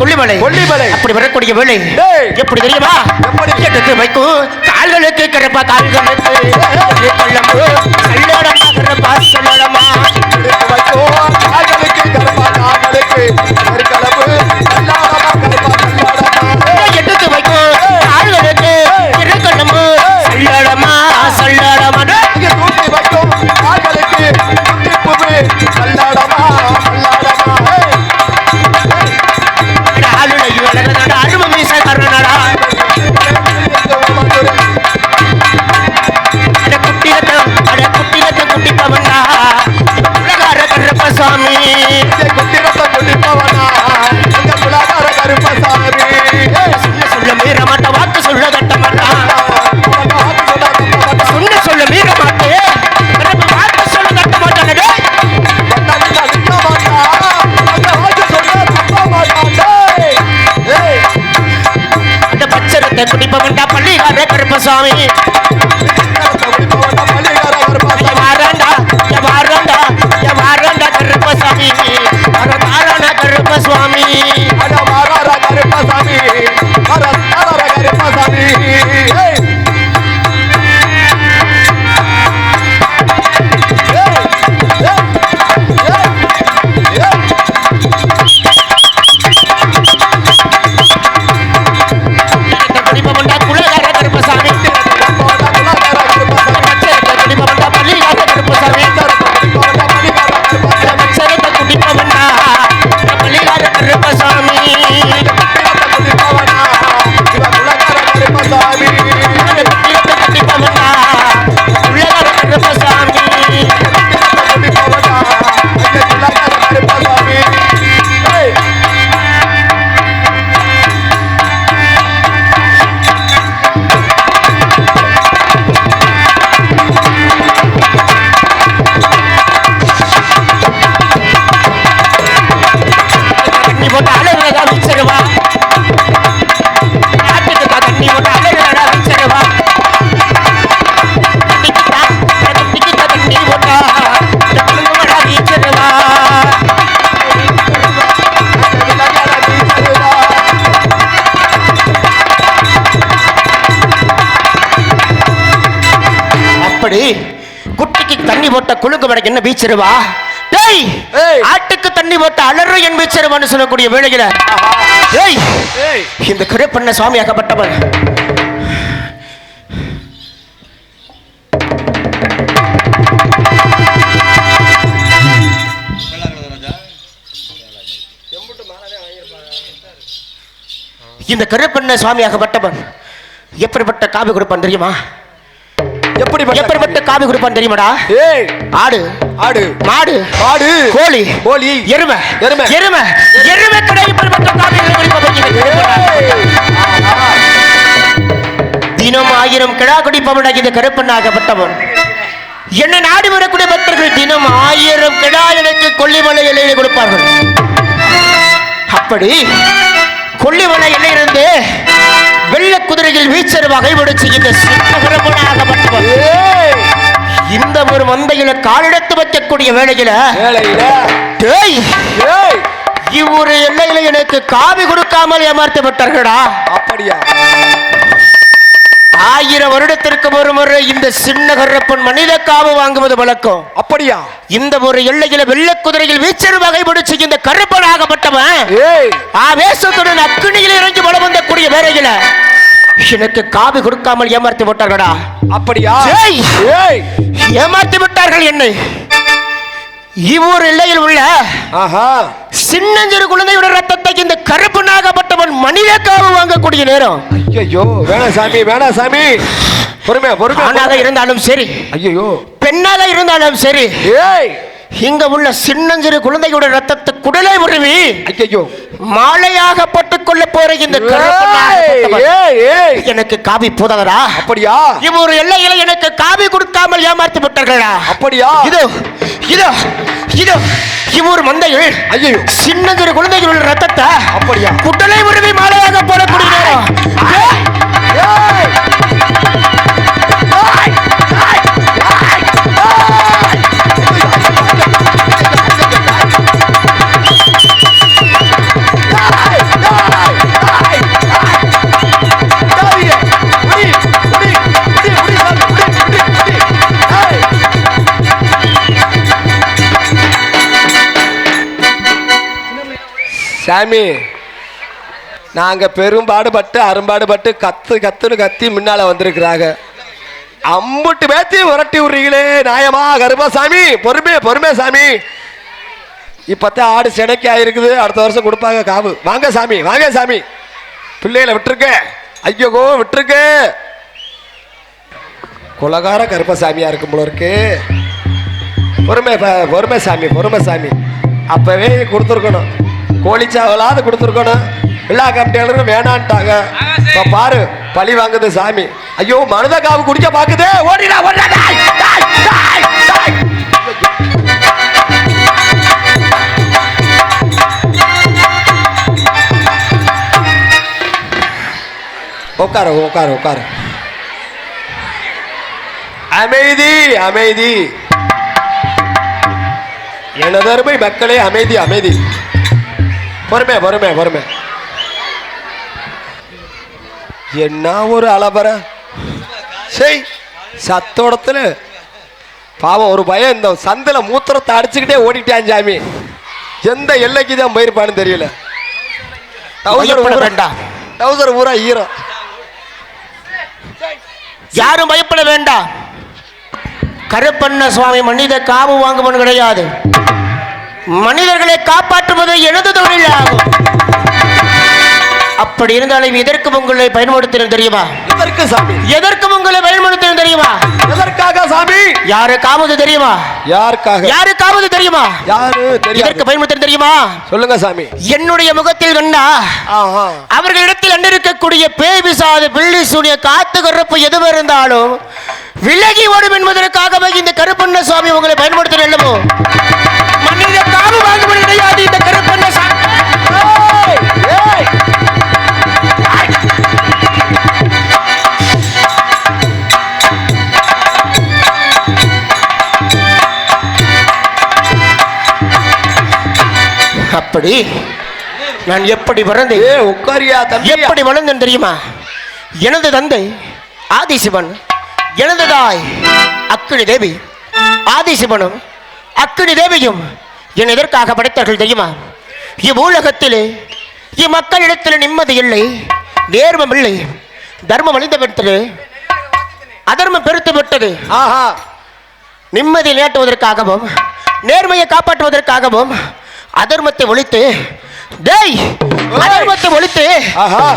கொல்லிமலை அப்படி வரக்கூடிய வேலை எப்படி தெரியுமா? எடுத்து வைக்கும் கால்களுக்கு கருப்பா கால்களுக்கு கல்லம்பு கல்லடமா கருப்பா சொல்லடமா எடுத்து வைக்கும் கால்களுக்கு கல்லம்பு சொல்லடமா சொல்லடமா குடிப்பவன்டா பள்ளிகார கருப்பசாமி கருப்பசாமி கருப்பசுவாமி குட்டிக்கு தண்ணி போட்ட குழுக்கு வடக்கு என்ன பீச்சிருவா? டேய் ஆட்டுக்கு தண்ணி போட்ட அலறு என் பீச்சிருவான்னு சொல்லக்கூடிய வேளையில இந்த கருப்பண்ண சுவாமியாகப்பட்டவன் இந்த கருப்பண்ண சுவாமியாகப்பட்டவன் எப்படிப்பட்ட காவி கொடுப்பான் தெரியுமா? எப்படிப்பட்ட காவி கொடுப்பான் தெரியுமாடா? ஆடு ஆடு மாடு மாடு கோழி கோழி எருமை எருமை எருமை எருமை கடை எப்படிப்பட்ட காவிகளை தினம் 1000 கிடா குடிப்பவன் இந்த கருப்பண்ணாகப்பட்டவன். என்ன நாடி வரக்கூடிய பக்தர்கள் தினம் 1000 கிடா எனக்கு கொல்லிமலை எல்லையிலே கொடுப்பார்கள். அப்படி கொல்லிமலை எல்லையிலிருந்து வெள்ள குதிரையில் வீச்சர் வகை முடிச்சு இந்த சின்னகரப்பனாகப்பட்டவன் இந்த ஒரு மந்தையில காலெடுத்து வைக்கக்கூடிய வேளையில இவ்வொரு எல்லையில எனக்கு காவி கொடுக்காமல் ஏமாற்றப்பட்டார்களா? அப்படியா? 1000 வருடத்திற்கு ஒரு முறை இந்த சின்னகரப்பன் மனித காவு வாங்குவது வழக்கம். அப்படியா? இந்த ஒரு எல்லையில வெள்ள குதிரையில் வீச்சர் வகை முடிச்சு இந்த கருப்பனாகப்பட்டவன் ஆவேசத்துடன் அக்னியில் இறங்கி வளம் வந்தக்கூடிய வேளையில எனக்கு காவி கொடுக்காமல் ஏமாற்றி விட்டார்களா? அப்படியா? ஏமாற்றி விட்டார்கள் என்னை. இவ்வொரு எல்லையில் உள்ள சின்னஞ்சிறு குழந்தையுடைய ரத்தத்தை இந்த கருப்பனாகப்பட்டவன் மனித காவு வாங்கக்கூடிய நேரம். ஐயோ வேணாம் சாமி வேணாம் சாமி. பொறுமையா பொறுமையா. ஆணாக இருந்தாலும் சரி, ஐயோ பெண்ணாக இருந்தாலும் சரி, இங்க உள்ள சின்னஞ்சிறு குழந்தையுடைய ரத்தத்தை குடலை உருவி ஐயோ மாலையாக பட்டுக் கொள்ள போற இந்த எனக்கு காவி போதாதா? அப்படியா? இவ்வொரு எல்லையில எனக்கு காவி கொடுக்காமல் ஏமாற்றி விட்டார்களா? அப்படியா? இதோ இதோ இதோ இவ்வொரு மந்தையில் ஐயோ சின்னஞ்சிறு குழந்தைகளுடைய ரத்தத்தை அப்படியா குடலை உருவி மாலையாக போடக்கூடிய சாமி நாங்க பெரும்பாடுபட்டு அரும்பாடுபட்டு கத்துன்னு கத்தி முன்னால வந்திருக்கிறாங்க. அம்புட்டு பேத்தி உரட்டி விடுறீங்களே நியாயமா? கருப்பசாமி பொறுமை சாமி. இப்பத்தான் ஆடு செடைக்கு ஆயிருக்குது, அடுத்த வருஷம் கொடுப்பாங்க காவு. வாங்க சாமி பிள்ளைகளை விட்டுருக்க. ஐயோ விட்டுருக்க. குலகார கருப்பசாமியா இருக்கும் போல இருக்கு. பொறுமை சாமி. அப்பவே கொடுத்துருக்கணும், கோழிச்சாவலாவது கொடுத்துருக்கணும். எல்லா கமிட்டியாளரும் வேணான்ட்டாங்க. இப்ப பாரு பழி வாங்குது சாமி. ஐயோ மனித காவு குடிக்க பாக்குது. ஓடிடா. உட்காரு. அமைதி. எனதருமை மக்களே, அமைதி. பொறுமை. என்ன ஒரு அலபர சத்தோடத்துல பாவம் ஒரு பையன் இந்த சந்தில மூத்திரத்தை அடிச்சுக்கிட்டே ஓடிட்டான் சாமி. எந்த எல்லைக்கு தான் போயிருப்பான்னு தெரியல. டவுசர் ஊரா ஈரம். யாரும் பயப்பட வேண்டாம். கருப்பண்ண சுவாமி மனித காவு வாங்குவன் கிடையாது. மனிதர்களை காப்பாற்றுவது எனது தொழில் ஆகும். அப்படி இருந்தாலும் எதற்கு உங்களை பயன்படுத்தினது தெரியுமா? எதற்கு உங்களை பயன்படுத்தினது தெரியுமா? எதற்காக சாமி? யாருக்காவது தெரியுமா? யாருக்காவது தெரியுமா? எதற்கு பயன்படுத்தினது தெரியுமா? சொல்லுங்க சாமி. என்னுடைய முகத்தில் கண்டா அவர்களிடத்தில் அண்டிருக்கக்கூடிய பேய் பிசாது பிள்ளி சூனிய காத்து கருப்பு எதுவும் இருந்தாலும் விலகி ஓடும் என்பதற்காகவே இந்த கருப்பண்ண சுவாமி உங்களை பயன்படுத்தின அல்லவோ? மனித காவு வாங்குவது கிடையாது இந்த கருப்பண்ண சாமி. அப்படி நான் எப்படி பிறந்தேன், எப்படி வளர்ந்தேன் தெரியுமா? எனது தந்தை ஆதிசிவன், எனது தாய் அக்கினி தேவி. ஆதிசிவனும் அக்கினி தேவியும் என் எதற்காக படைத்தார்கள் தெரியுமா? இவ்வுலகத்திலே இம்மக்களிடத்தில் நிம்மதி இல்லை, நேர்மம் இல்லை, தர்மம் அழிந்து விட்டது, அதர்மம் பெருத்து விட்டது. நிம்மதி நேட்டுவதற்காகவும் நேர்மையை காப்பாற்றுவதற்காகவும் அதர்மத்தை ஒழித்து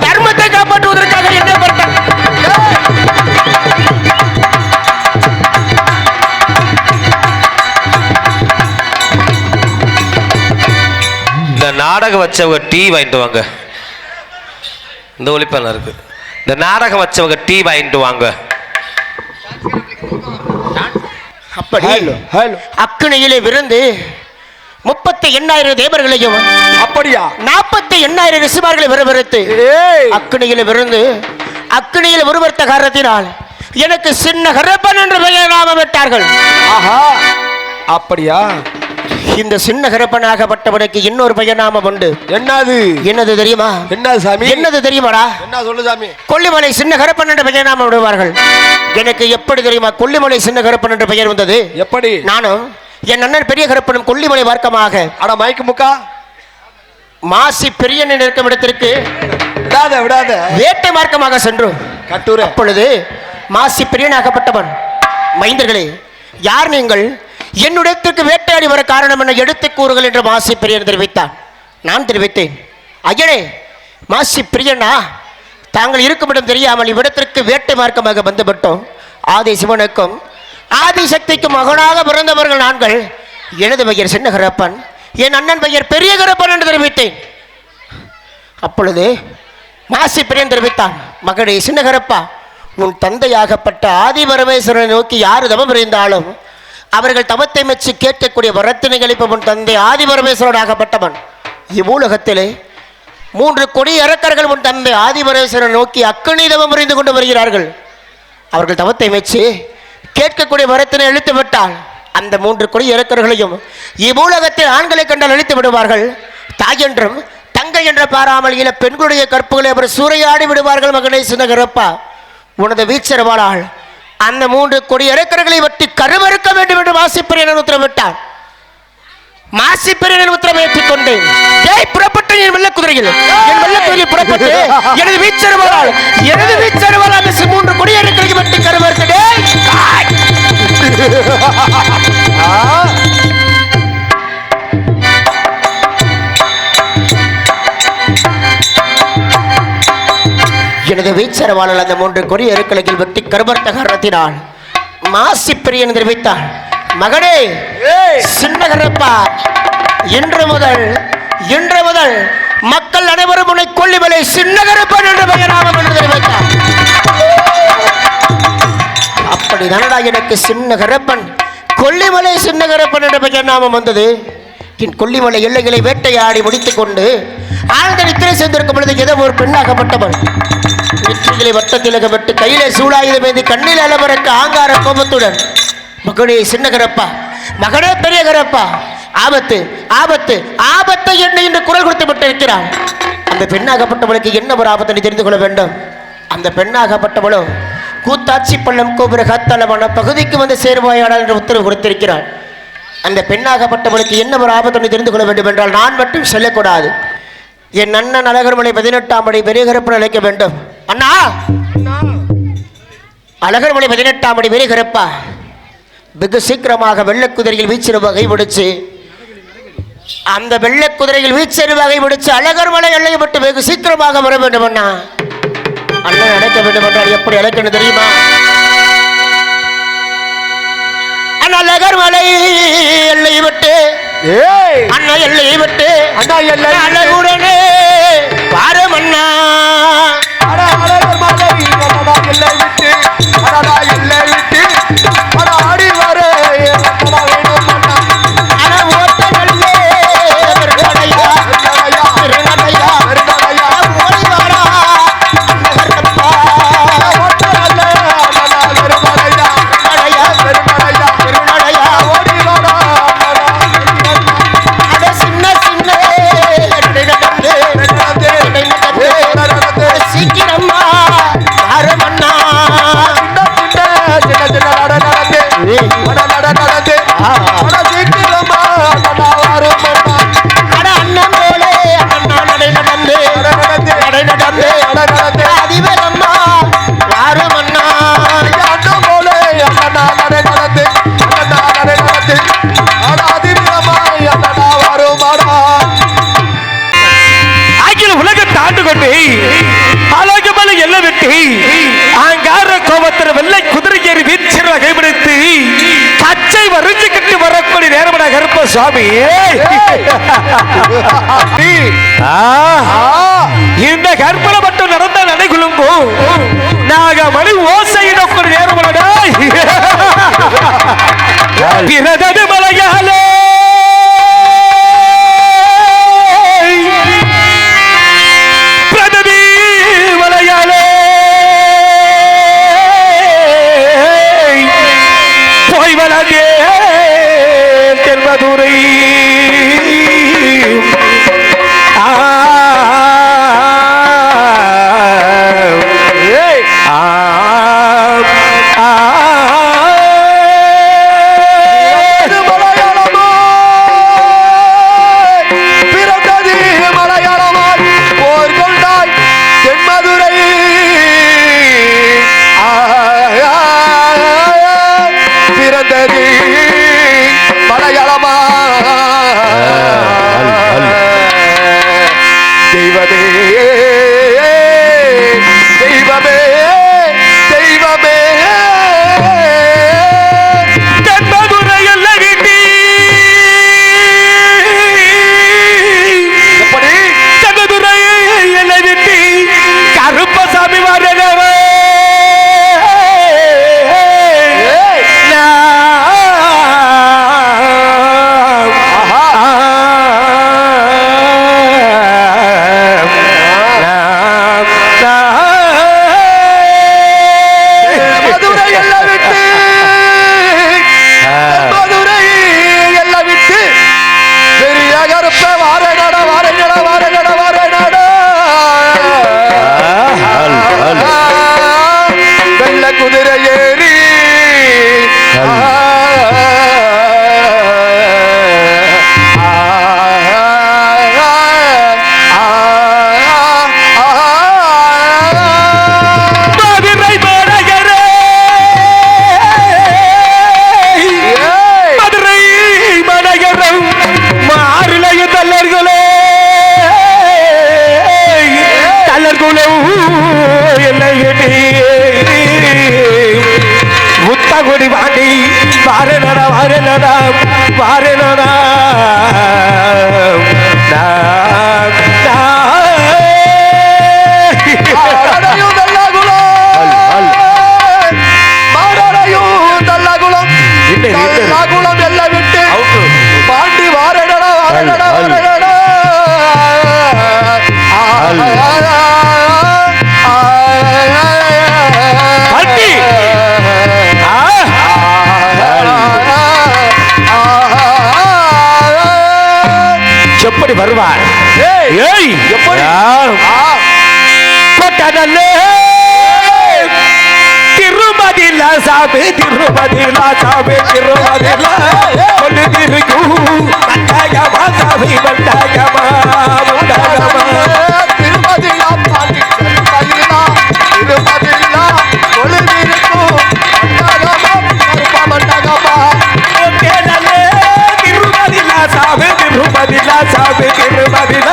தர்மத்தை காப்பாற்றுவதற்காக என்ன பண்ண? இந்த நாடகம் வச்சவங்க டீ வாங்கிட்டு வாங்க. இந்த ஒளிப்பெல்லாம் இருக்கு. இந்த நாடகம் வச்சவங்க டீ வாங்கிட்டு வாங்க. அப்படி அக்கினியிலே விருந்து 38,000 தேவர்களையும் அப்படியா 48,000 ரிஷிமார்களை வரவழைத்து அக்கினியில விருந்து அக்கினியில் உருவர்த்த காரணத்தினால் எனக்கு சின்ன கரப்பன் என்ற பெயர் நாமம் விட்டார்கள். அப்படியா? இந்த சின்ன கரப்பனாகப்பட்டவனுக்கு இன்னொரு பெயர் நாமம் உண்டு. என்னது தெரியுமா? என்னது தெரியுமாடா? என்ன சொல்லு சாமி? கொல்லிமலை சின்ன கரப்பன் என்ற பெயர் நாமம் விடுவார்கள். எனக்கு எப்படி தெரியுமா கொல்லிமலை சின்ன கரப்பன் என்ற பெயர் வந்தது? எப்படி? நானும் என் அண்ணன் பெரிய கருப்பனும் கொல்லிமலை மார்க்கமாக மயக்கு முக்கா மாசி பெரியன் இருக்கும் இடத்திற்கு விடாத வேட்டை மார்க்கமாக சென்றோம். அப்பொழுது மாசி பெரியனாகப்பட்டவன், மைந்தர்களே யார் நீங்கள், என்னுடையத்திற்கு வேட்டையாடி வர காரணம் என்ன எடுத்து கூறுகள் என்று மாசி பெரியன் தெரிவித்தான். நான் தெரிவித்தேன், ஐயனே மாசி பிரியனா, தாங்கள் இருக்குமிடம் தெரியாமல் இவ்விடத்திற்கு வேட்டை மார்க்கமாக வந்துவிட்டோம். ஆதி சிவனுக்கும் ஆதிசக்திக்கும் மகனாக பிறந்தவர்கள் நாங்கள். எனது பெயர் சின்ன கரப்பன், என் அண்ணன் பெயர் பெரிய கரப்பன் என்று தெரிவித்தேன். அப்பொழுது மாசி பிரியன் தெரிவித்தான், மகனே சின்ன கரப்பா, உன் தந்தையாகப்பட்ட ஆதி பரமேஸ்வரனை நோக்கி யார் தவம் புரிந்தாலும் அவர்கள் தவத்தை மெச்சு கேட்கக்கூடிய வரத்தினை கழிப்ப உன் தந்தை ஆதி பரமேஸ்வரனாகப்பட்டவன். இவ்வுலகத்திலே 3 கொடி அரக்கர்கள் உன் தந்தை ஆதி பரமேஸ்வரனை நோக்கி அக்கினி தவம் புரிந்து கொண்டு வருகிறார்கள். அவர்கள் தவத்தை மெச்சு கேட்கக்கூடிய வரத்தினை அழித்து விட்டால் அந்த 3 கொடி இறக்கர்களையும் இவ்வுலகத்தில் ஆண்களை கண்டால் அழித்து விடுவார்கள். தாய் என்றும் தங்கை என்று பாராமல் இன பெண்களுடைய கற்புகளை அவர் சூறையாடி விடுவார்கள். மகனை சின்னகரப்பா, உனது வீச்சரவாளால் அந்த 3 கொடி இறக்கர்களை வெட்டி கருவறுக்க வேண்டும் என்று வாசிப்பிரியன் உத்தரவிட்டார். மாசி பெரியனின் உத்தரவை ஏற்றுக்கொண்டு ஜெய் புறப்பட்டு என் வெள்ள குதிரையில் புறப்பட்டு எனது வீச்சருவால் அந்த 3 குடியேறுகளுக்கு வெட்டி கருவறுத்ததே. எனது வீச்சரவாளர் அந்த 3 கொடிய எருக்களில் வெட்டி கருவறுத்த காரணத்தினால் மாசி பெரியன் தெரிவித்தார், மகனே சின்னகரப்பா, இன்று முதல் மக்கள் அனைவரும் உன்னை கொல்லிமலை சின்னகரப்பன் என்ற பெயராகும் என்று தெரிவித்தார். அப்படி தானடா எனக்கு சின்னகரப்பன், கொல்லிமலை சின்னகரப்பன் என்ற பெயர் நாமம் வந்தது. என் கொல்லிமலை எல்லைகளை வேட்டையாடி முடித்துக் கொண்டு ஆழ்ந்த நித்திரை சேர்ந்திருக்கும் பொழுது ஏதோ ஒரு பெண்ணாகப்பட்டவள் நெற்றிகளை வட்டத்திலகப்பட்டு கையிலே சூடாயுதம் ஏந்தி கண்ணில் அலவரக்க ஆங்கார கோபத்துடன், மகனே சின்னகரப்பா, மகனே பெரியகரப்பா, ஆபத்து ஆபத்து ஆபத்து என்ன என்று குரல் கொடுத்து விட்டிருக்கிறான். அந்த பெண்ணாகப்பட்டவளுக்கு என்ன ஒரு ஆபத்தை தெரிந்து கொள்ள வேண்டும். அந்த பெண்ணாகப்பட்டவளோ கூத்தாச்சி பள்ளம் கோபுர காத்தளமான பகுதிக்கு வந்து சேருவாயாடா என்று உத்தரவு கொடுத்திருக்கிறாள். அந்த பெண்ணாகப்பட்டவளுக்கு என்ன ஒரு ஆபத்தை தெரிந்து கொள்ள வேண்டும் என்றால் நான் மட்டும் செல்லக்கூடாது. என் அண்ணன் அழகர்மலை 18ஆம் படி பெரியகரப்பன் அழைக்க வேண்டும். அண்ணா, அழகர்மலை 18ஆம் படி பெரியகரப்பா வெகு சீக்கிரமாக வெள்ளக்குதிரையில் வீச்சரு வகை முடிச்சு அந்த வெள்ளக்குதிரையில் வீச்சரு வகை முடிச்சு அழகர்மலை எல்லையை விட்டு வெகு சீக்கிரமாக வர வேண்டும். அண்ணா, அண்ணன் அழைக்க வேண்டும் என்றால் எப்படி அழைக்கணும் தெரியுமா? அழகர்மலை எல்லையை விட்டு அண்ணா எல்லையை விட்டு அண்ணா எல்லை அழகுடனே பாரம் அண்ணா எல்லை விட்டு எல்லை விட்டு ஆடி வர அழகுமலை எல்லை விட்டு ஆங்கார கோபத்திர வெள்ளை குதிரை ஏறி வீச்சர் வகைப்படுத்தி கச்சை வரிஞ்சு கட்டி வரக்கூடிய நேரமட கருப்பசாமி, இந்த கற்பனை மட்டும் நடந்த நடைகுழும்போ நாகமணி ஓசையிடக்கூடிய நேரமடா பிறதது மலையாலே தெல்வதுரை மலையாளமா குலம் முத்தகுடி வாடி வாரனடா வாரனடா வாரனடா எல்லாம் விட்டு பாண்டி வாரனடா வாரனடா வாரனடா எப்படி வருவார் எப்படி திருமதில சாமி திருமதில சாமி திருமதில கொள்ளுதிருக்கும் வண்டாயமா சாமி வண்டாயமா வண்டாயமா திருமதிலா பாண்டி திருமதிலா திருமதிலா கொள்ளுதிருக்கும் மண்டகமா திருமதில சாமி திருமதில சாமி திருமதில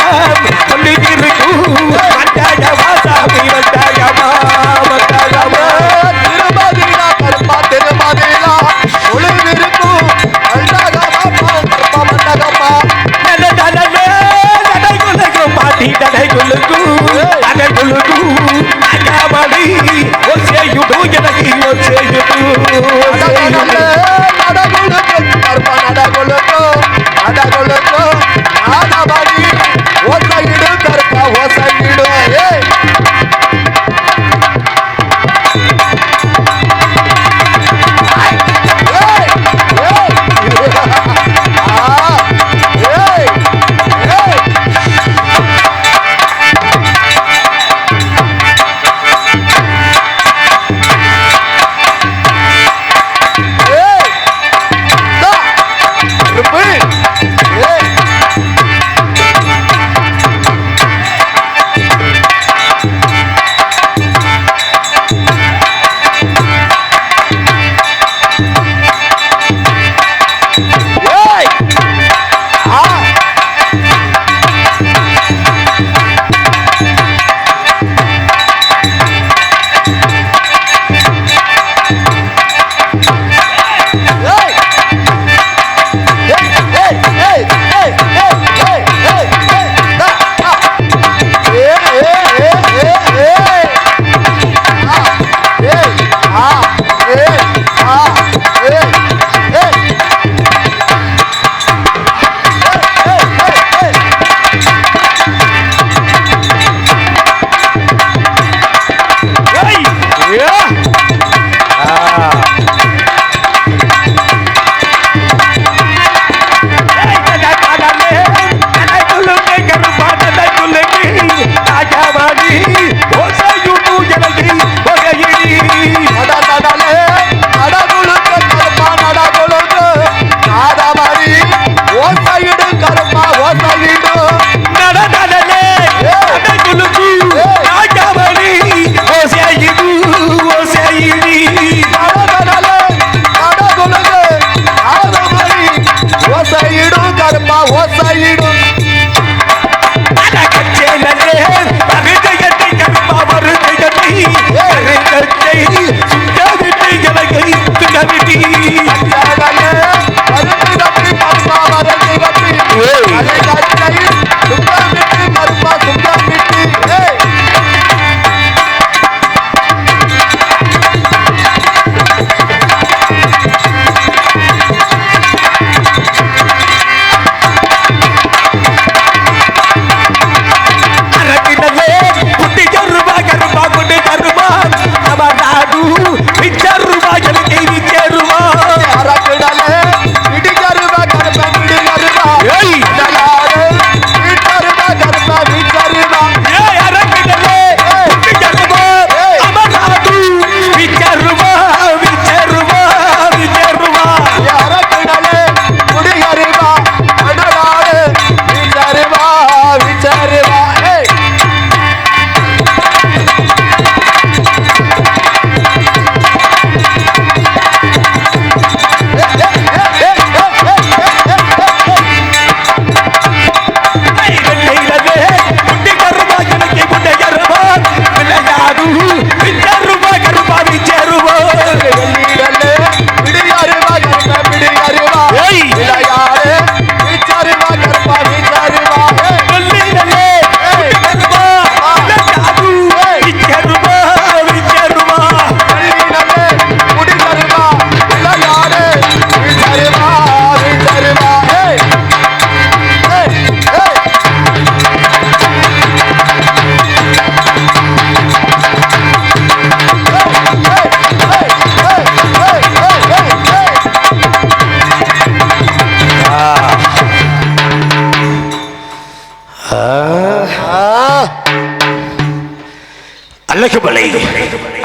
கொள்ளுதிருக்கும் வண்டாயமா சாமி வண்டாயமா வண்டாயமா திருமதிலா கருப்பா திருமதிலா கொள்ளுதிருக்கும் மண்டகமா மண்டகமா பாட்டி தடை குலுக்கு அதை குலுக்கு அகாமணி ஒசையுடு எனக்கு ஒசையுடு கருப்பா நடகொலுக்கு நடகொலுக்கு ஆனபடி ஓசையிடு கருப்பா ஓசையிடு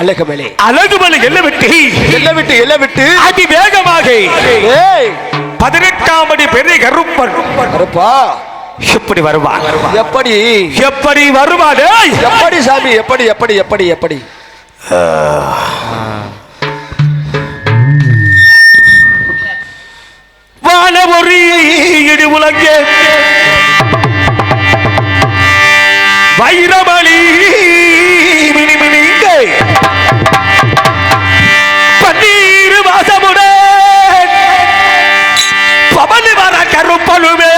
அழகுமலை அழகுமலை எல்லை விட்டு அதிவேகமாக 18ஆம் அடி பெரிய கருப்பன் கருப்பா எப்படி வருவான்? எப்படி வருவான்? எப்படி சாமி எப்படி வான ஒரு இடி உலங்க வைரமணி மினிமினிங்க பன்னீர் வாசமுடன் பவனி வர கருப்பனுமே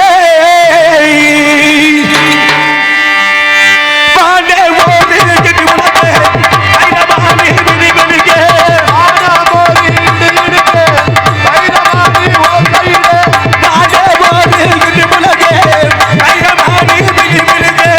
வான ஒரு இடி உலங்க வைரமணி மினிமினிங்க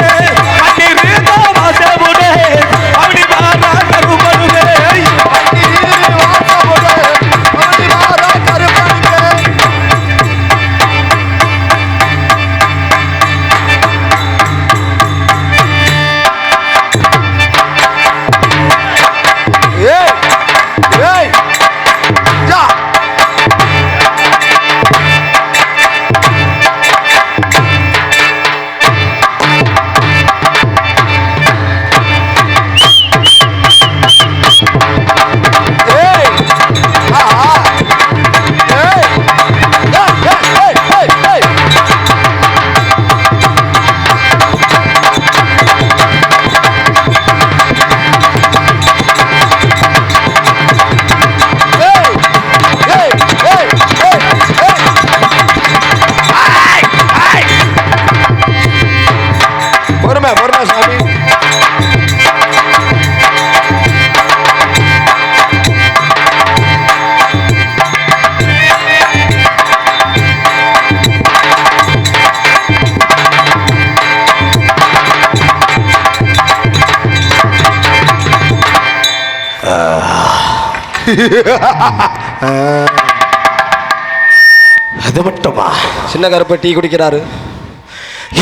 அது மட்டுமா? சின்ன கருப்பை டீ குடிக்கிறாரு.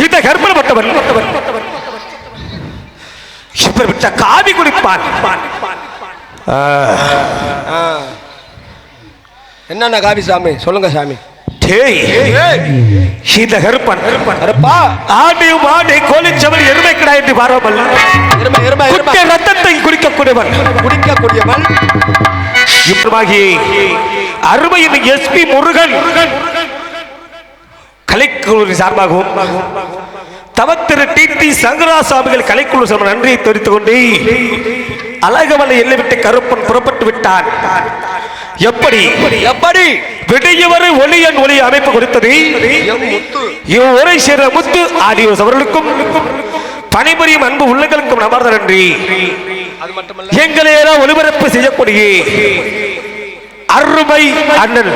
இந்த கருப்பப்பட்டவன் விட்ட காவி குடிப்பான். என்னென்ன காவி சாமி சொல்லுங்க சாமி. இந்த கருப்பன் ஆண்டையும் ஆண்டை கோலிச்சவன் எருமை கிடா என்று பாராமல் ரத்தத்தை குடிக்கக்கூடியவன் இப்படி அருமையின் எஸ்பி முருகன் கலைக்குழு சார்பாகவும் தவத்திரு டி சங்கராசாமிகள் கலைக்குழு சார்பாக நன்றியை தெரிவித்துக் கொண்டு அழகமலை எல்லை விட்டு கருப்பன் புறப்பட்டு விட்டான். எப்படி விடையவரை ஒளியன் ஒளி அமைப்பு கொடுத்தது இவ்வுரை சேர்ந்த முத்து ஆடியோஸ் அவர்களுக்கும் பணிபுரியும் அன்பு உள்ளங்களுக்கும் நமார்ந்த நன்றி. எங்களையெல்லாம் ஒளிபரப்பு செய்யக்கூடிய அருமை அண்ணன்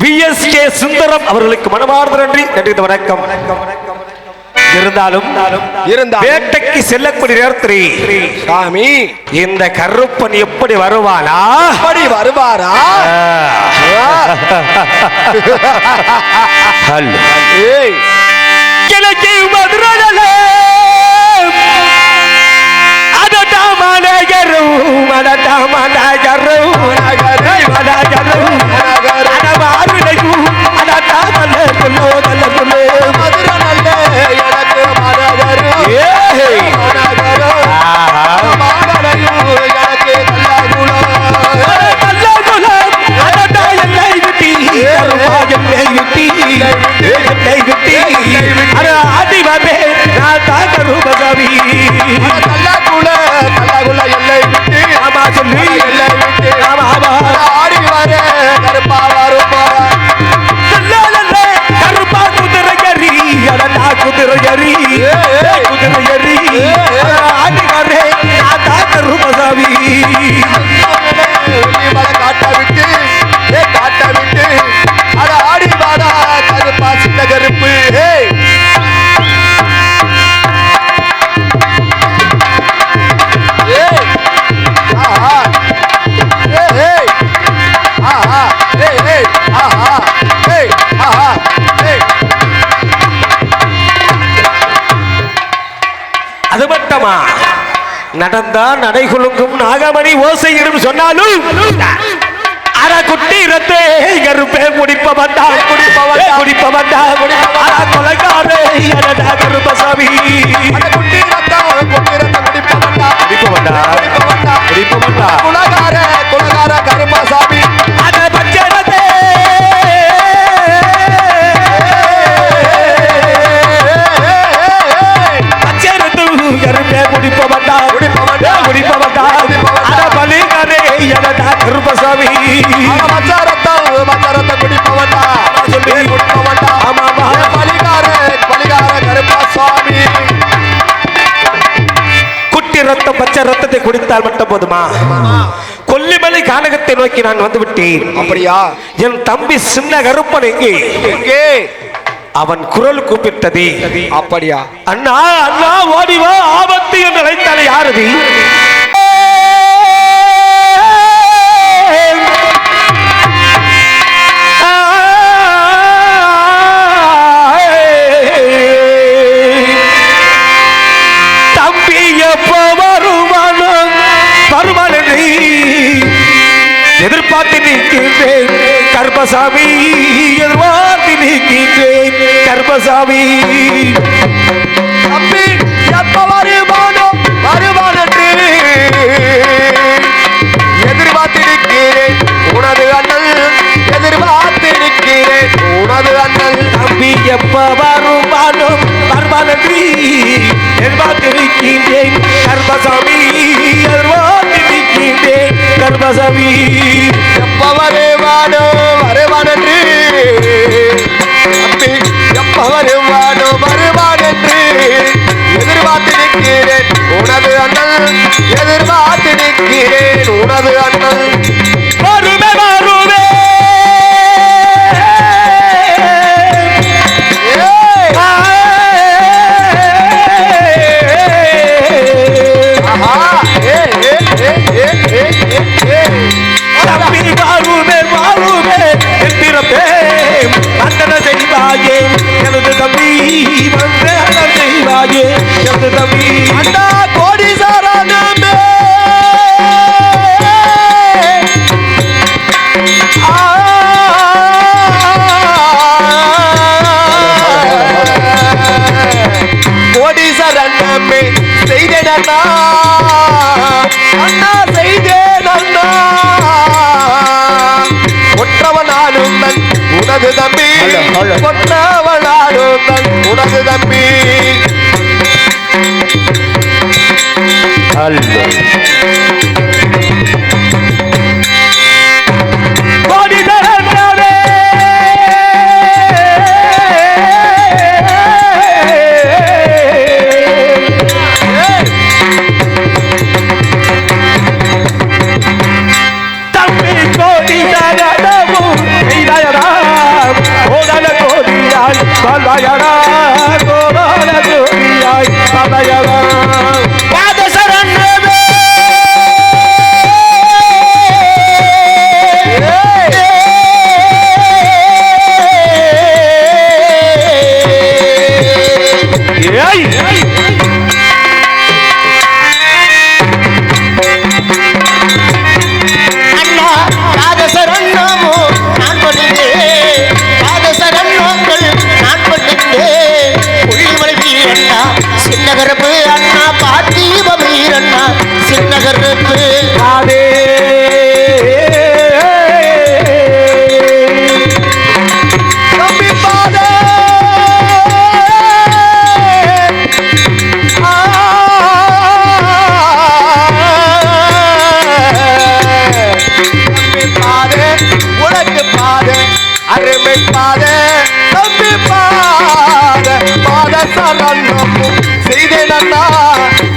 VSK சுந்தரம் அவர்களுக்கு மனமார்ந்த நன்றி. வணக்கம். இருந்தாலும் வேட்டைக்கு செல்லக்கூடிய நேரத்தில் சாமி இந்த கருப்பன் எப்படி வருவானா? எனக்கு மதுரல நடந்தா நடைகுலுங்கும் நாகமணி ஓசையிடும் சொன்னாலும் அற குட்டி ரத்தே கருப்பே முடிப்பவண்டா முடிப்பவண்டா அற கொலைகாரே எனடா கருப்பசாமி குட்டி ரத்தம் முடிப்பவண்டா முடிப்பவண்டா குலகார கருப்பசாமி அத பச்சரத்தே கருப்பே முடிப்பவண்டா முடிப்பவண்டா அத பலிகாரே எனடா கருப்பசாமி மச்சாரத்தம் குடிப்பவண்டா குடிப்பவண்டா ஆமா பலிகார கருப்பசாமி குட்டி ரத்தம் பச்சை ரத்தத்தை குடித்தால் மட்டும் போதுமா கொல்லிமலை கானகத்தை நோக்கி நான் வந்து விட்டேன் அப்படியா என் தம்பி சின்ன கருப்பன் எங்கே அவன் குரல் கூப்பிட்டது அப்படியா அண்ணா அண்ணா ஓடிவா ஆபத்து என்று அழைத்தாலே யாரது தம்பி எப்போ வருவானோ வருவானே எதிர்பார்த்து நிற்கின்றேன் கருப்பசாமி எதிர்பார்த்து நிற்கின்றேன் கருப்பசாமி தம்பி எப்ப வருவானோ வருவானன்று எதிர்பார்த்திருக்கிறேன் உனது அண்ணல் எதிர்பார்த்திருக்கிறேன் உனது அண்ணல் தம்பி எப்ப வருவானோ வருவானன்றி எதிர்பார்த்திருக்கின்றேன் கருப்பசாமி எதிர்பார்த்திருக்கின்றேன் கருப்பசாமி எப்ப வருவானோ வருவானன்று தம்பி எப்ப வருவானோ வருவானன்று எதிர்பார்த்திருக்கிறேன் உனது அண்ணல் எதிர்பார்த்திருக்கிறேன் உனது அண்ணல் வருமே வருமே தம்பி வாழுமே வாழுமே எத்திரப்பே வந்தன செய்வாயே எனது தம்பி வந்தன செய்வாயே எனது தம்பி அண்ணா கோடி சாரானமே கோடி சரணமே செய்தேன் அண்ணா அண்ணா செய்தேன் அண்ணா ஒற்றவனாலும் தன் உனது தம்பி ஒற்றவனாலும் தன் உனது தம்பி கோடி தரே தம்பி கோடி தரமும் செய்தாயடா கோடல கோடியாய் பால்வாயடா கோடல கோடியாய் பால்வாயடா பாத சரணமே அண்ணா பாதசரணமோ நான் பண்ணினேன் பாதசரணங்கள் நான் பண்ணினேன் புள்ளிமலை வீரண்ணா சின்னகரப்பு அண்ணா பாத்தீப வீரண்ணா சின்னகரப்பு அதே தம்பி பாத தம்பி பாத உனக்கு பாத அருமை பாத தம்பி பாத பாத சரணமும் செய்தேன் அண்ணா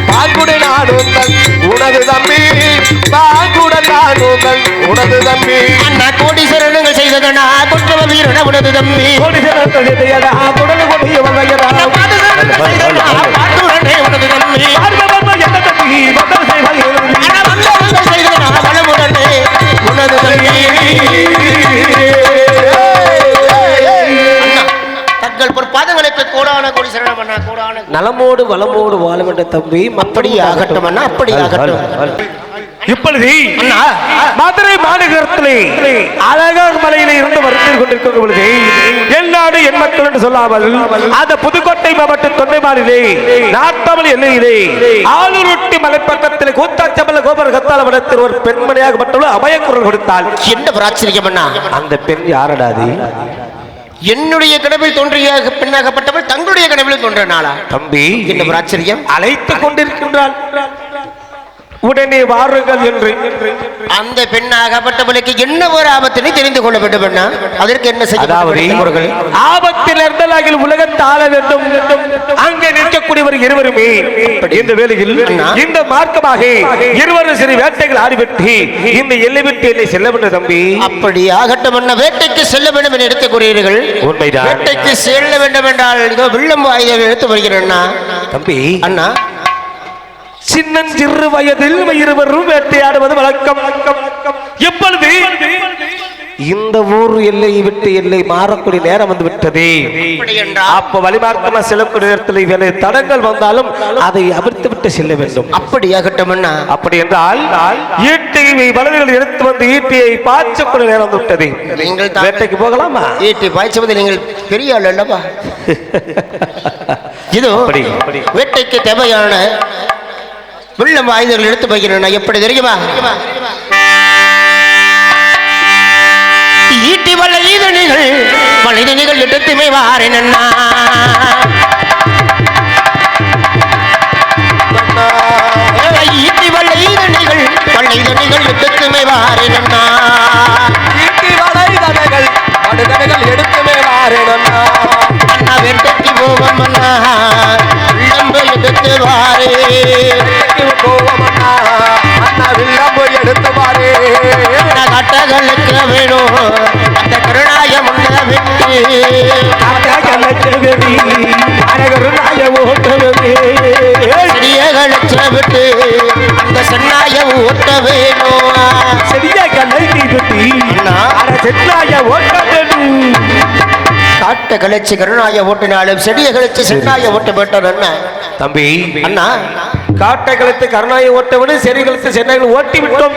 பாங்குட நானும் தன் உனது தம்பி பாங்குட நானும் தன் உனது தம்பி அண்ணா கோடி சரணங்கள் செய்ததண்ணா குற்றவ வீரன உனது தம்பி கோடி செய்யடா குடல கொடிய வகையடா பாதசரணங்கள் செய்ததண்ணா பாட்டுடனே உனது தம்பி என்ன தம்பி வந்தன செய்வாய் அண்ணா வந்தவர்கள் செய்ததண்ணா வளமுடனே உனது தம்பி அண்ணா தங்கள் பொற்பாதங்களை உங்களுக்கு கோடான கோடி சரணம் அண்ணா, கோடான கோடி. நலமோடு வளமோடு வாழும் என்ற தம்பி அப்படி ஆகட்டும் அண்ணா, அப்படி ஆகட்டும். இப்பொழுது மதுரை மாநகரத்திலே அழகர் மலையில இருந்து வருத்தி கொண்டிருக்கிற பொழுது என்னாடு என் மக்கள் என்று சொல்லாமல் அந்த புதுக்கோட்டை மாவட்டம் தொண்டைமானிலே நாட்டமல் எல்லையிலே ஆளுருட்டி மலைப்பக்கத்தில் கூத்தாச்சம்பல கோபுர கத்தால வடத்தில் ஒரு பெண்மணியாக மட்டும் அபயக்குரல் கொடுத்தால் என்ன பிராச்சரியம் அண்ணா? அந்த பெண் யாரடாது? என்னுடைய கனவில் தோன்றிய பெண்ணாகப்பட்டவள் தங்களுடைய கனவில் தோன்ற நாளா? தம்பி என்ன பிராச்சரியம்? அழைத்துக் கொண்டிருக்கின்றாள், உடனே வாருங்கள் என்று. அந்த பெண்ணாகப்பட்டவளுக்கு என்ன ஒரு ஆபத்தினை தெரிந்து கொள்ள வேண்டும் அண்ணா, அதற்கு என்ன செய்ய? ஆபத்தில் இருந்தால் உலகத்தை ஆள வேண்டும். அங்கே நிற்கக்கூடியவர் இருவருமே இந்த வேளையில் இந்த மார்க்கமாக இருவரும் சரி வேட்டைகள் ஆடிவிட்டு இந்த எல்லை விட்டு என்னை செல்ல வேண்டும் தம்பி. அப்படி ஆகட்டும் அண்ணா, வேட்டைக்கு செல்ல வேண்டும் என்று எடுத்துக் கூறுகிறீர்கள். உண்மைதான். வேட்டைக்கு செல்ல வேண்டும் என்றால் இதோ வில்லம் ஆயுதம் எடுத்து வருகிறேன் அண்ணா. தம்பி அண்ணா, சின்னஞ்சிறு வயதில் இருவரும் வேட்டையாடுவது வழக்கம். எப்பொழுது இந்த ஊர் எல்லையை விட்டு எல்லை மாறக்கூடிய நேரம் வந்து விட்டது. அப்ப வழிமார்க்கமா செல்லக்கூடிய நேரத்தில் வேலை தடங்கள் வந்தாலும் அதை அவிர்த்து விட்டு செல்ல வேண்டும். அப்படியாகட்டும் அண்ணா. அப்படி என்றால் ஈட்டியை வலதுகள் எடுத்து வந்து ஈட்டியை பாய்ச்சக்கூடிய நேரம் வந்து விட்டது. நீங்கள் வேட்டைக்கு போகலாமா? ஈட்டி பாய்ச்சுவது நீங்கள் பெரிய ஆள் அல்லவா? இது வேட்டைக்கு தேவையான வெள்ளம் ஆயுதங்கள் எடுத்து போகிறேன். எப்படி தெரியுமா? ஈட்டி வளைதனிகள் எடுத்துமே வாரேன் அண்ணா. ஈட்டி வளைதனிகள் எடுத்துமே வாரேன் அண்ணா. ஈட்டி வளைதனைகள் எடுத்துமே வாரேன் அண்ணா. அண்ணா வேட்டைக்கு போவோம் அண்ணா, வில்லம்பு எடுத்து வாரே. கட்டகளுக்கு வேணும் அந்த கருணாயம் விட்டு அந்த சென்னாய ஓட்ட வேணும். காட்ட கழிச்சு கருணாய ஓட்டினாலும் செடியை கழிச்சு சென்னாய ஓட்ட போட்டான் அண்ணா. தம்பி அண்ணா, காட்டை கழித்து கருணாயை ஓட்டவனு செடி கழித்து சென்னாய்கள் ஓட்டி விட்டோம்.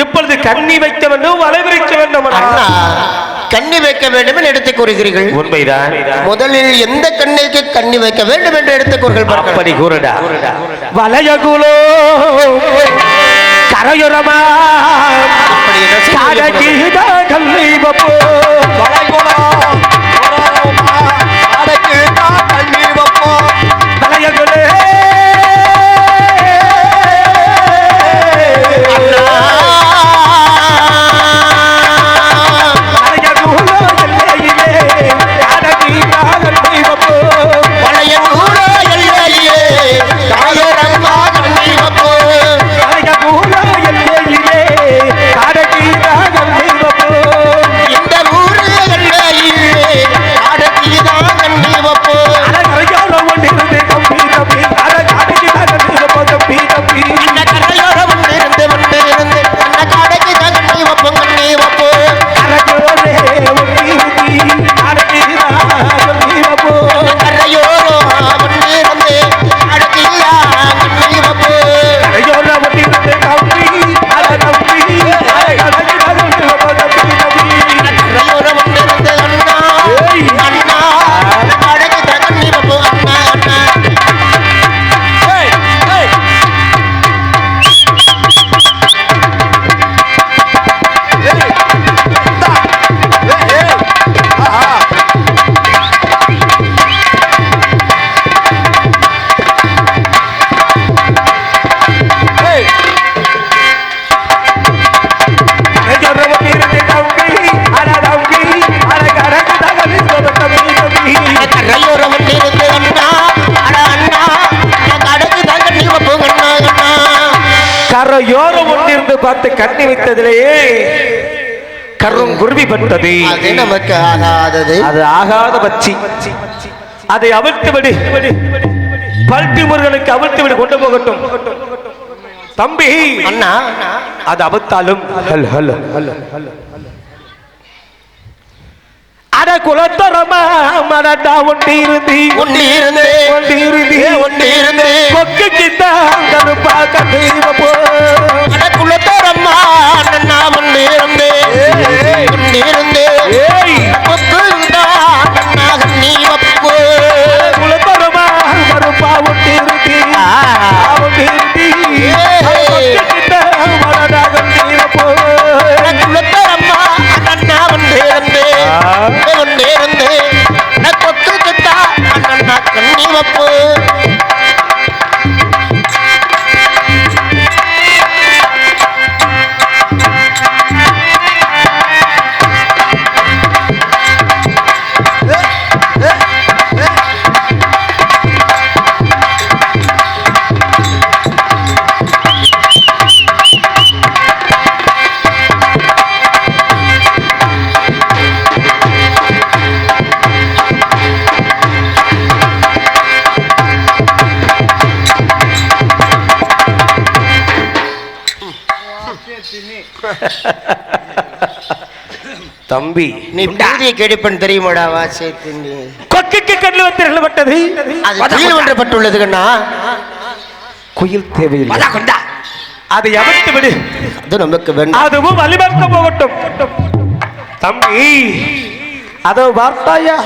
இப்பொழுது கண்ணி வைக்க வேண்டும், வலை விரிக்க வேண்டும். அண்ணா, கண்ணி வைக்க வேண்டும் என்று எடுத்துக் கூறுகிறீர்கள். உண்மைதான். முதலில் எந்த கண்ணிற்கு கண்ணி வைக்க வேண்டும் என்று எடுத்துக் கூறுகள். அப்படி கூறடா. வலயகுலோ கரையுரமா கரையோரம் ஒன்றிருந்து பார்த்து கண்ணி வைத்ததிலேயே கரும் குருவி பட்டது. அது நமக்கு ஆகாதது. அது ஆகாத பட்சி. அதை அவிழ்த்துவிடு, பல்டி முருகனுக்கு அவிழ்த்துவிடு, கொண்டு போகட்டும். தம்பி அண்ணா, அது அவிழ்த்தாலும் அட குலத்தரமா மடடா ஒண்டி இருந்து கொக்குக்கு தான் கருப்பா கண்ணீர் போ குலத்தோரம்மா நன்னா ஒன்னிருந்து குலத்தரமா கருப்பா ஒண்டி இருந்து மடடா கண்ணீர் போ குலத்தோரம்மா நன்னா ஒன்னிருந்து கொக்குத்தா நன்னா கண்ணி வப்பு தம்பி நீ புதிய கெடிப்பன் தெரியுமாடா வாசை திண்ணி கொக்குக்கு கண்ணு வந்து எழுப்பட்டது அது தீல் ஒன்றப்பட்டுள்ளது கண்ணா குயில் தேவையில்லை அதை அவிழ்த்து விடு அது நமக்கு வேண்டும் அதுவும் வழிபடுத்த போகட்டும் தம்பி அதோ வார்த்தாயா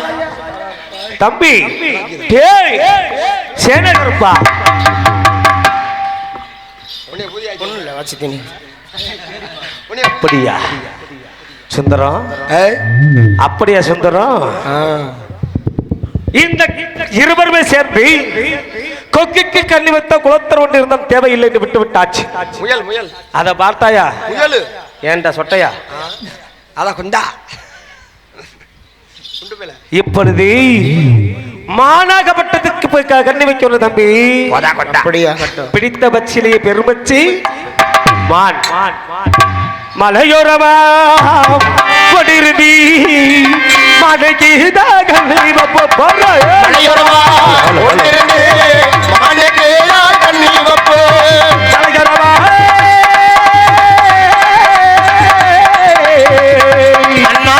தம்பி சேனகருப்பா ஒண்ணுல வாசி திண்ணி அப்படியா சுந்தரம் அப்படியா சுந்தரம் இந்த இருவருமே சேர்ந்து கொக்குக்கு கண்ணி வைத்த குலத்தர் ஒன்று இருந்தால் தேவையில்லை என்று விட்டு விட்டாச்சு முயல் அத பார்த்தாயா முயல் ஏன்டா சொட்டையா அத கொண்டா இப்பொழுது மானாகப்பட்டதுக்கு போய் கண்ணி வைக்கணும் தம்பி அப்படியா பிடித்த பச்சிலேயே பெருமச்சி மான் மலையோரமா கொடிருதி மலைக்கு மலையோரமா ஒன்றிருந்து மானேகேயா கண்ணி வப்பு அண்ணா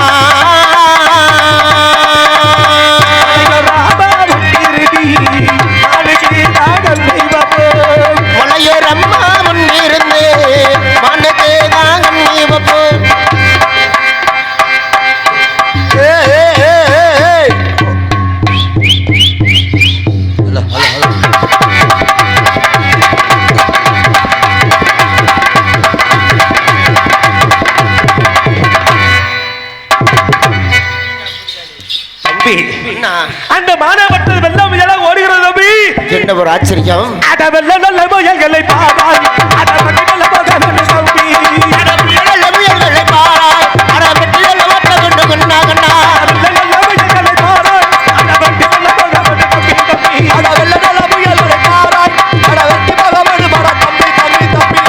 மலையோரம்மா ஒன்றிருந்து மானேகேயா கண்ணி வப்பு அந்த மானவற்றது வெள்ளம் எல்லாம் ஓடுகிறது தம்பி என்ன ஒரு ஆச்சரியம் அட வெள்ள நல்ல முயல்களை பாராய் அட வெள்ள நல்ல முயல்களை தம்பி அட பிள்ளைகள் லபியர்களை பாராய் அட வெற்றிகள் லவற்ற கொண்டு கொண்டாகண்ணா வெள்ள நல்ல முயல்களை பாராய் அட வெள்ள நல்ல முயல்களை தம்பி தம்பி அட வெள்ள நல்ல முயல்களை பாராய் அட வெற்றி பகவன் பட தம்பி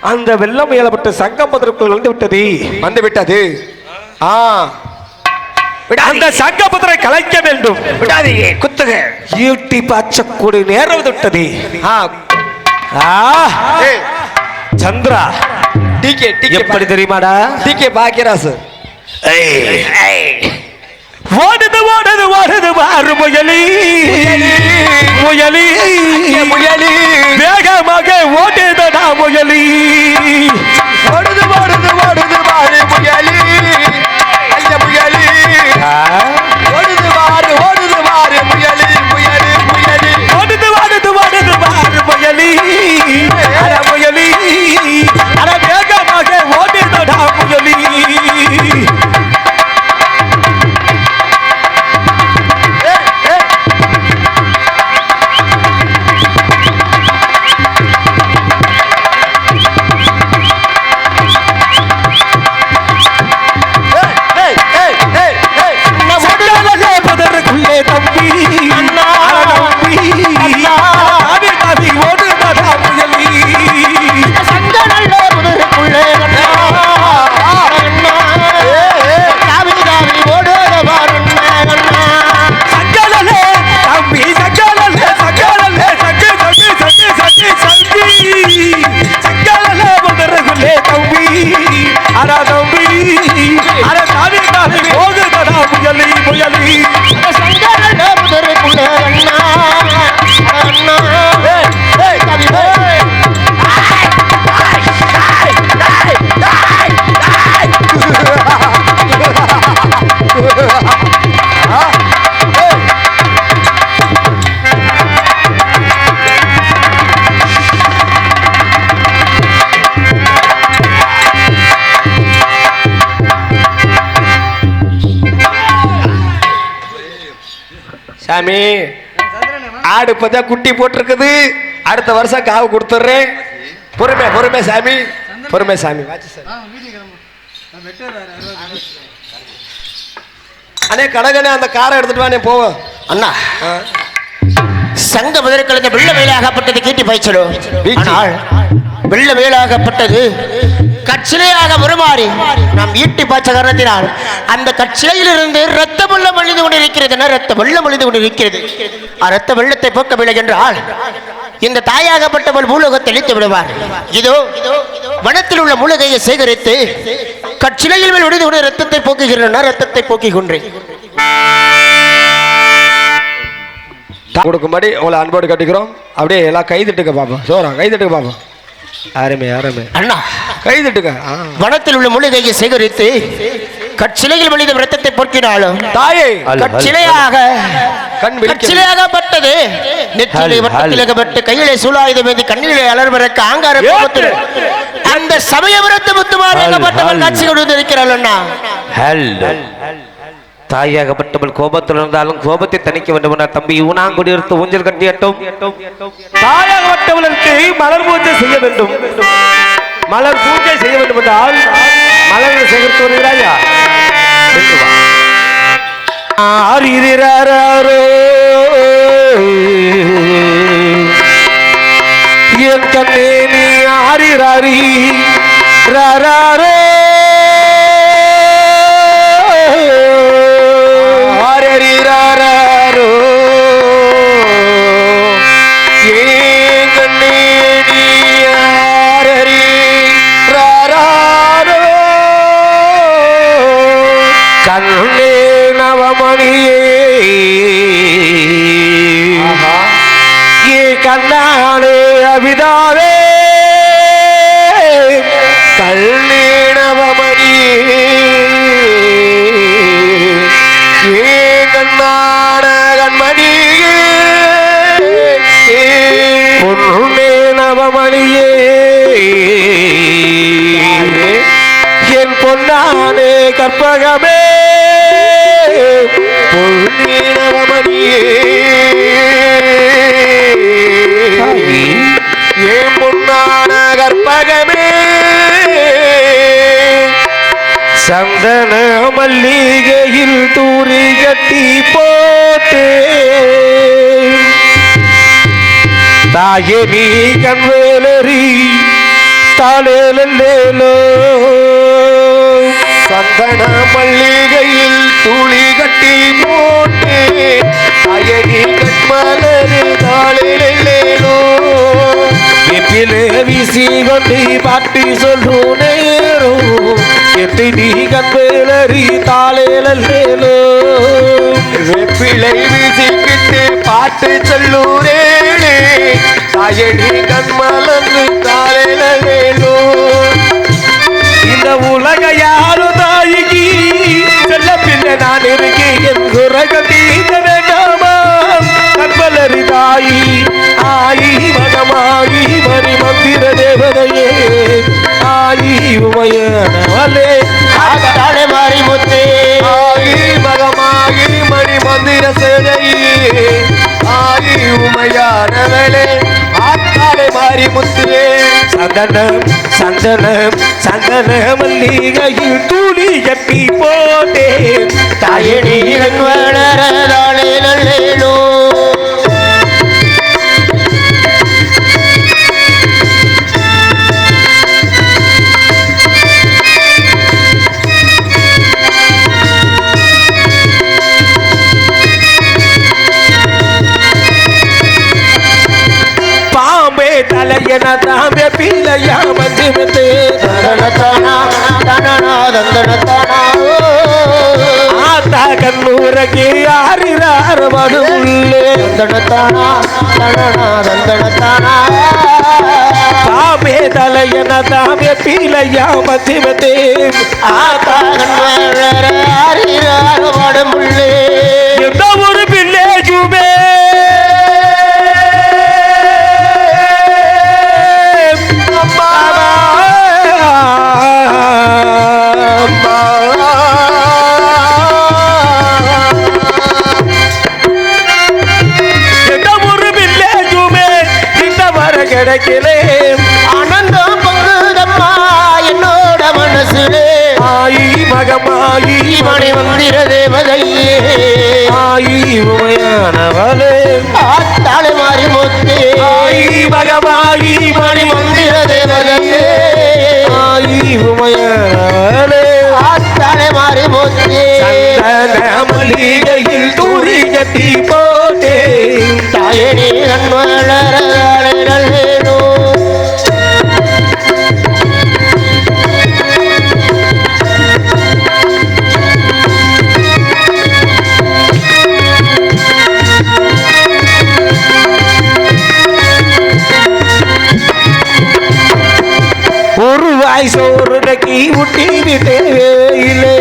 அந்த வெள்ளம் முயலப்பட்ட சங்கம் பதற்குள் வந்து விட்டது அந்த சங்கபுத்திரை கலைக்க வேண்டும் விடாதீங்க குத்துக ஈட்டி பாய்ச்சக்கூடிய நேரம் விட்டது சந்திரா டிகே எப்படி தெரியுமாடா டிகே பாக்கியராசு ஓடுது ஓடுது ஓடுது வாரு முயலி முயலி முயலி வேகமாக ஓடுதடா முயலி ஓடுது ஓடுது ஓடுது வாரு முயலி ஐய முயலி ஓடுது வாரு முயலி முயலி முயலி ஓடுது ஓடுது ஓடுது வாரு முயலி அட முயலி அட வேகமாக ஓடுதடா முயலி சாமி ஆடு இப்பதான் குட்டி போட்டிருக்குது, அடுத்த வருஷம் காவு கொடுத்துட்றேன். பொறுமை பொறுமை சாமி, பொறுமை சாமி. அண்ணே கடகனே அந்த காரை எடுத்துட்டு வானே போவோம். அண்ணா சங்க முதற்கலந்த வெள்ள வேலாகப்பட்டது கீட்டி பாய்ச்சலும், ஆனால் வெள்ள வேலாகப்பட்டது கச்சிலையாக உருமாறி நாம் ஈட்டி பாய்ச்ச காரணத்தினால் அந்த கச்சிலையிலிருந்து ரத்த வெள்ளம் ஒழிந்து கொண்டிருக்கிறது. ரத்த வெள்ளம் ஒழிந்து கொண்டிருக்கிறது. ரத்த வெள்ளத்தை போக்கவில்லை என்றால் இந்த தாயாகப்பட்டவள் பூலோகத்தை இழுத்து விடுவார். இதோ வனத்தில் உள்ள மூலிகையை சேகரித்து கச்சிலையில் மேல் ஒழிந்து கொண்டு ரத்தத்தை போக்குகிறேன், ரத்தத்தை போக்கிக் கொன்றேன். கொடுக்கும்படி உங்களை அன்போடு கட்டிக்கிறோம். அப்படியே எல்லாம் கைதிட்டுக்க பாப்போம். சோரா கைதிட்டுக்க பாப்போம். அருமை அருமை அண்ணா கைதிட்டுக்க. வனத்தில் உள்ள மூலிகையை சேகரித்து கச்சிலையில் வழிந்த ரத்தத்தை போக்கினாலும் தாயே கச்சிலையாக கச்சிலையாகப்பட்டது நெற்றிலே வட்டத்திலகப்பட்டு கையிலே சூலாயுதம் ஏந்தி கண்ணிலே அலர்வரக்க ஆங்கார கோபத்தில் அந்த சமயபுரத்து முத்துமாரியாகப்பட்டவள் காட்சி கொண்டு இருக்கிறாள். அண்ணா தாயாகப்பட்டவள் கோபத்தில் இருந்தாலும் கோபத்தை தணிக்க வேண்டும் என தம்பி ஊனாங்குடி எடுத்து ஊஞ்சல் கட்டியட்டும். தாயாகப்பட்டவளுக்கு மலர் பூஜை செய்ய வேண்டும். மலர் பூஜை செய்ய வேண்டும் என்றால் மலர்களை சேகரித்து வருகிறாயா? என் கண்ணே நீ ஆரிராரி ராரோ கண்ணாலே அபிதாவே கல்லேணவமணி ஏ கண்ணான கண்மணியே பொன்னே நவமணியே என் பொன்னானே கற்பகமே பொன்னே நவமணியே ஏன் பொன்னான கற்பகமே சந்தன மல்லிகையில் தூரி கட்டி போட்டு தாயே நீ கண்வேலரி தாளேலோ சந்தன மல்லிகையில் தூளி கட்டி போட்டு தாயனி கண்மலரு தாளேலோ எட்டிலே வீசி கொண்டு பாட்டி சொல்லும் நேரம் எட்டி நீ கண்வேலரி தாளேலோ வெப்பிலை வீசிக்கிட்டு பாட்டு சொல்லூரேனே தாயனி கண்மலரு தாளேலோ இந்த உலக யாரும் தாய்க்கு செல்ல பின்ன நான் இருக்கேன் என் குரகம் தீர்க்க வேண்டாமா கண்பலரி தாயி ஆயி மகமாயி மணி மந்திர தேவதையே ஆயி உமையனவளே ஆத்தாளே மாறி முத்தே ஆயி மகமாயி மணி மந்திர சேனையே ஆயி உமையானவளே ஆத்தாளே மாறி முத்துவே சந்தனம் சந்தனம் சந்தன மல்லிகையில் தூளி கட்டி போட்டேன் தாயடி கண்வளரதாளே நல்லேலோ பாம்பே தலையன தாமே பிள்ளையா மந்திரத்தே தனனதானா தனனா தந்தனதானா ஆத்தா கண்ணூரகே ஆரிரார் மடுள்ளே தந்தனதானா தனனா தந்தனதானா பாம்பே தலையன தாமே பிள்ளையா மந்திரத்தே ஆத்தா கண்வளர ஆரிரார் மடுமுள்ளே எந்த ஒரு பிள்ளையுமே கிடைக்கலே ஆனந்தம் பொங்குதம்மா என்னோட மனசுலே ஆயி மகமாயி மணி மந்திர தேவதையே ஆயி உமையானவளே ஆத்தாளை மாறி முத்தே ஆயி மகமாயி மணி மந்திர தேவதையே ஆயி உமையானவளே ஆத்தாளை மாறி முத்தே சந்தன மல்லிகையில் தூரி கட்டி போட்டே தாயனி கண்மலரோ ஒரு வாய் சோறு நக்கி ஊட்டி விட்டேயிலே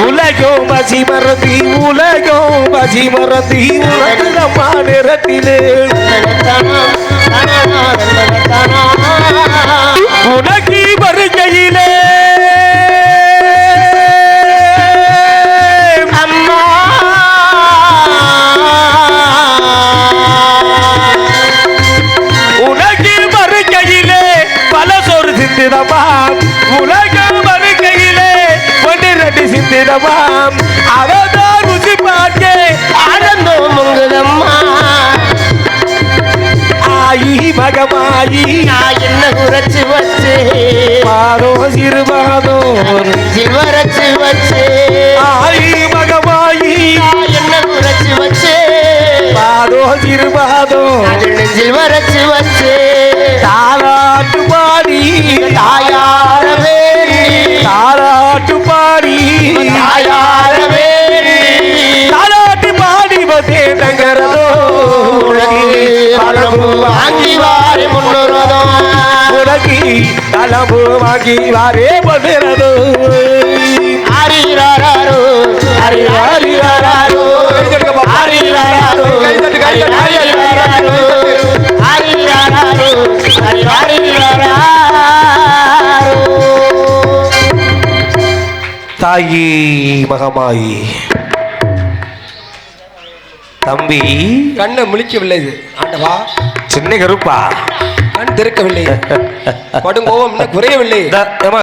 உலகம் பசி மறந்தி உலகம் பசி மறந்தி உலகம்மா நிறத்திலே உனக்கு வருகையிலே அம்மா உனக்கு வருகையிலே பல சோறு சிந்திரமாம் உலகம் வருகையிலே ஒன்று ரெண்டு சிந்திரமாம் அவதான் ருசி பார்க்க ஆனந்தம் பொங்குதம்மா ஆயி மகமாயி நான் என்ன குறைச்சு வச்சே பாதோ சிறுபாதோ சில்வரச்சு வச்சே ஆயி மகமாயி நான் என்ன குறைச்சு வச்சே பாதோ சிறுபாதோ நெஞ்சில் வரைச்சு வச்சே தாலாட்டு பாடி தாயார வேண்டி தாலாட்டு பாடி தாயார வேண்டி தாலாட்டு பாடி வந்தே நகரதோ உனக்கு பழம்பு வாங்கி வாரி முன்னுறதும் உனக்கு தலம்பு வாங்கி வாரே வந்துறதோ ஆரிராரோ ஆரிராரிராரோ ஆரிராரோ ஆரிராரோ ஆரிராரோ ஆரிராரோ தாயி மகமாயி தம்பி கண்ணை முழிக்கவில்லை இது ஆண்டவா சின்ன கருப்பா கண் திறக்கவில்லை கடும் கோபம் இன்னும் குறையவில்லை ஏமா